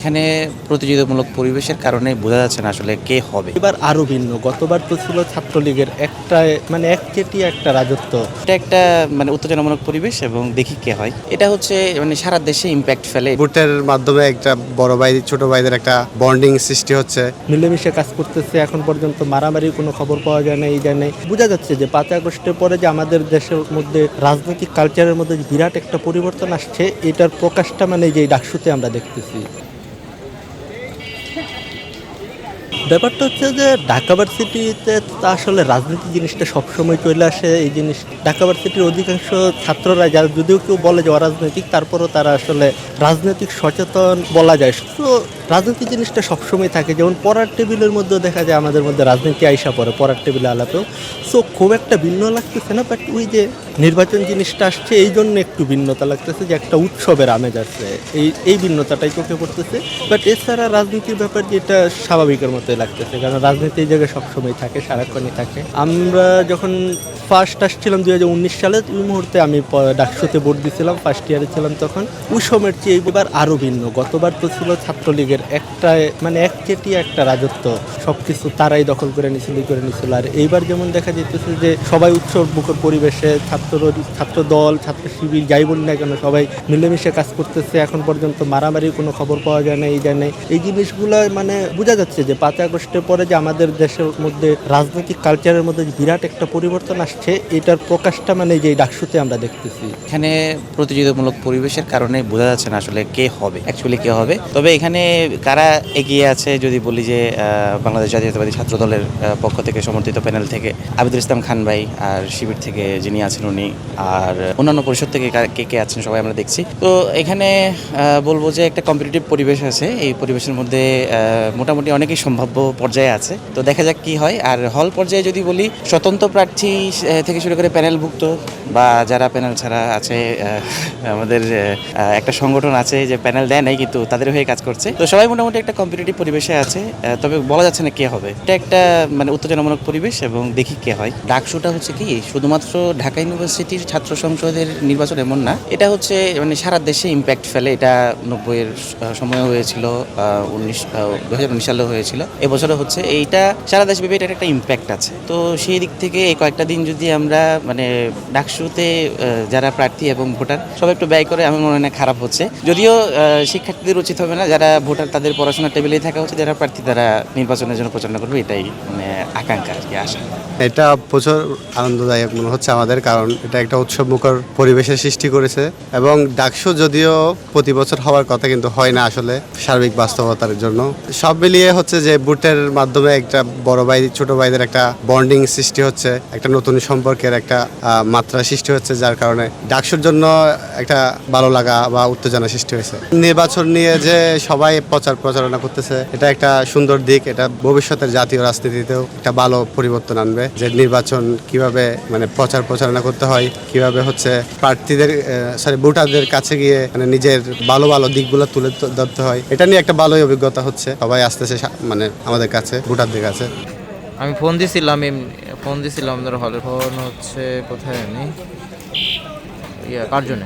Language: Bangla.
এখানে প্রতিযোগিতামূলক পরিবেশের কারণে বোঝা যাচ্ছে না আসলে কে হবে। এবার আরো ভিন্ন। গতবার তো ছিল ছাত্রলীগের একটা একচেটিয়া একটা রাজত্ব। এটা একটা উত্তেজনামূলক পরিবেশ এবং দেখি কে হয়। এটা হচ্ছে সারা দেশে ইম্প্যাক্ট ফেলে। ভোটের মাধ্যমে একটা বড় ভাই ছোট ভাইদের একটা বন্ডিং সৃষ্টি হচ্ছে। মিলেমিশে কাজ করতেছে। এখন পর্যন্ত মারামারির কোনো খবর পাওয়া যায় না, এই যায় নাই। বোঝা যাচ্ছে যে 5 আগস্টের পরে যে আমাদের দেশের মধ্যে রাজনৈতিক কালচারের মধ্যে যে বিরাট একটা পরিবর্তন আসছে, এটার প্রকাশটা যে এই ডাকসুতে আমরা দেখতেছি। ব্যাপারটা হচ্ছে যে ঢাকা ভার্সিটিতে আসলে রাজনীতি জিনিসটা সবসময় চলে আসে। এই জিনিস ঢাকা ভার্সিটির অধিকাংশ ছাত্ররা যারা, যদিও কেউ বলে যে অরাজনৈতিক, তারপরও তারা আসলে রাজনৈতিক সচেতন বলা যায়। তো রাজনীতি জিনিসটা সবসময় থাকে। যেমন পড়ার টেবিলের মধ্যেও দেখা যায় আমাদের মধ্যে রাজনীতি আইসা পড়ে, পড়ার টেবিলে আলাপেও। সো খুব একটা ভিন্ন লাগতেছে না, বাট ওই যে নির্বাচন জিনিসটা আসছে, এই জন্য একটু ভিন্নতা লাগতেছে, যে একটা উৎসবের আমেজ আসছে, এই ভিন্নতাটাই চোখে পড়তেছে। বাট এছাড়া রাজনীতির ব্যাপার যেটা স্বাভাবিকের মতোই লাগতেছে, কারণ রাজনীতি এই জায়গায় সবসময় থাকে, সারাক্ষণই থাকে। আমরা যখন ফার্স্ট আসছিলাম 2019 সালে, ওই মুহূর্তে আমি ডাকসুতে ভোট দিয়েছিলাম, ফার্স্ট ইয়ারে ছিলাম তখন। ওই সময়ের চেয়ে এবার আরও ভিন্ন। গতবার তো ছিল ছাত্রলীগের একটা একচেটিয়া একটা রাজত্ব, সব কিছু তারাই দখল করে নিছিল। আর এইবার যেমন দেখা যেতেছে যে সবাই উৎসব মুখর পরিবেশে, ছাত্র দল, ছাত্র শিবির, যাই বলি না কেন, সবাই মিলেমিশে কাজ করতেছে। এখন পর্যন্ত মারামারির কোনো খবর পাওয়া যায় না, এই যায় নাই। এই জিনিসগুলো বোঝা যাচ্ছে যে 5 আগস্টের পরে যে আমাদের দেশের মধ্যে রাজনৈতিক কালচারের মধ্যে যে বিরাট একটা পরিবর্তন আসছে, এটার প্রকাশটা যে এই ডাকসুতে আমরা দেখতেছি। এখানে প্রতিযোগিতামূলক পরিবেশের কারণে বোঝা যাচ্ছে না আসলে কে হবে, অ্যাকচুয়ালি কে হবে। তবে এখানে কারা এগিয়ে আছে যদি বলি, যে বাংলাদেশ জাতীয়তাবাদী ছাত্র দলের পক্ষ থেকে সমর্থিত প্যানেল থেকে আবিদুল ইসলাম খান ভাই, আর শিবির থেকে যিনি আছেন উনি, আর অন্যান্য পরিষদ থেকে কে কে আছেন সবাই আমরা দেখছি। তো এখানে বলবো যে একটা কম্পিটিটিভ পরিবেশ আছে। এই পরিবেশের মধ্যে মোটামুটি অনেকেই সম্ভাব্য পর্যায়ে আছে। তো দেখা যাক কি হয়। আর হল পর্যায়ে যদি বলি, স্বতন্ত্র প্রার্থী থেকে শুরু করে প্যানেলভুক্ত বা যারা প্যানেল ছাড়া আছে, আমাদের একটা সংগঠন আছে যে প্যানেল দেয় নাই কিন্তু তাদের হয়ে কাজ করছে। তো সবাই মোটামুটি একটা কম্পিটিটিভ পরিবেশে আছে। তবে বলা যাচ্ছে না কে হবে। এটা একটা উত্তেজনামূলক পরিবেশ এবং দেখি কে হয়। ডাকসুটা হচ্ছে কি শুধুমাত্র ঢাকা ইউনিভার্সিটির ছাত্র সংসদের নির্বাচন এমন না, এটা হচ্ছে সারা দেশে ইম্প্যাক্ট ফেলে। এটা 90-এর সময় হয়েছিল, 2019 সালে হয়েছিল, এবছরও হচ্ছে। এইটা সারা দেশব্যাপী এটার একটা ইম্প্যাক্ট আছে। তো সেই দিক থেকে এই কয়েকটা দিন যদি আমরা ডাকসুতে যারা প্রার্থী এবং ভোটার সবাই একটু ব্যয় করে, আমার মনে হয় না খারাপ হচ্ছে। যদিও শিক্ষার্থীদের উচিত হবে না, যারা ভোটার তাদের পড়াশোনার টেবিলেই থাকা উচিত, যারা প্রার্থী তারা নির্বাচনের জন্য প্রচারণা করবে, এটাই আকাঙ্ক্ষা আর কি, আশা। এটা প্রচুর আনন্দদায়ক মনে হচ্ছে আমাদের, কারণ এটা একটা উৎসবমুখর পরিবেশের সৃষ্টি করেছে। এবং ডাকসু যদিও প্রতি বছর হওয়ার কথা, কিন্তু হয় না আসলে সার্বিক বাস্তবতার জন্য। সব মিলিয়ে হচ্ছে যে ভোটের মাধ্যমে একটা বড় ভাই ছোট ভাইদের একটা বন্ডিং সৃষ্টি হচ্ছে, একটা নতুন সম্পর্কের একটা মাত্রা সৃষ্টি হচ্ছে, যার কারণে ডাকসুর জন্য একটা ভালো লাগা বা উত্তেজনা সৃষ্টি হয়েছে। নির্বাচন নিয়ে যে সবাই প্রচারণা করতেছে, এটা একটা সুন্দর দিক। এটা ভবিষ্যতের জাতীয় রাজনীতিতেও একটা ভালো পরিবর্তন আনবে, যে নির্বাচন কিভাবে প্রচারণা করতে হয়, কিভাবে হচ্ছে প্রার্থীদের ভোটারদের কাছে গিয়ে নিজের ভালো ভালো দিকগুলো তুলে ধরতে হয়। এটা নিয়ে একটা ভালোই অভিজ্ঞতা হচ্ছে, সবাই আসতেছে আমাদের কাছে, ভোটারদের কাছে। আমি ফোন দিছিলাম ধরো হলে। ফোন হচ্ছে কোথায়, আমি কার জন্য